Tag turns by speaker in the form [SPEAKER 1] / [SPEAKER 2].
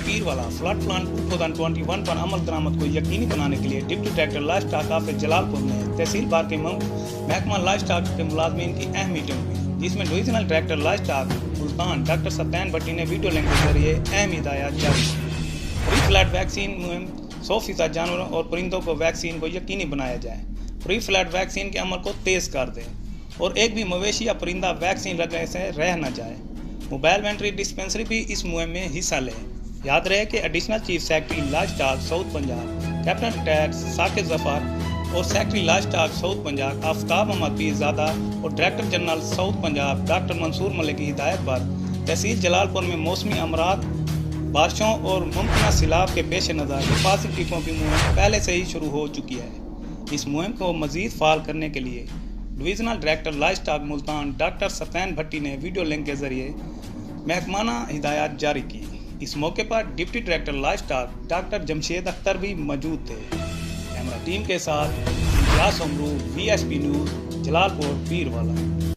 [SPEAKER 1] Pirwala flood plan 2021 पर अमल दरामद को यकीनी बनाने के लिए deputy director life stock office Jalalpur में तहसील बार के महकमा लाइफ स्टॉक के मुलाजमीन की अहम मीटिंग हुई, जिसमें divisional director livestock Multan doctor Satyan Bhatti ने वीडियो लिंक के जरिए अहम हिदायत जारी की। प्री फ्लड वैक्सीन मुहिम 100% जानवरों और परिंदों को वैक्सीन को यकीनी बनाया जाए, प्री फ्लड वैक्सीन के अमल को तेज कर दें और एक भी मवेशी या परिंदा वैक्सीन लगने से रह न जाए। मोबाइल वेटनरी डिस्पेंसरी भी इस मुहिम में हिस्सा लें। याद रहे कि additional chief secretary livestock south Punjab captain retired Saqib Zafar और secretary livestock south Punjab Aftab Ahmad Pirzada और director general south Punjab doctor Mansoor Malik की हिदायत पर तहसील जलालपुर में मौसमी अमरात, बारिशों और मुमकिन सैलाब के पेश नज़र हिफाजती टीकों की मुहिम पहले से ही शुरू हो चुकी है। इस मुहिम को मजीद फाल करने के लिए divisional director livestock Multan doctor Satyan Bhatti ने वीडियो लिंक के जरिए महकमाना हिदायत जारी की। इस मौके पर deputy director life stock doctor Jamshed Akhtar भी मौजूद थे। कैमरा टीम के साथ इम्तियाज उमरू, VSP न्यूज़, जलालपुर पीरवाला।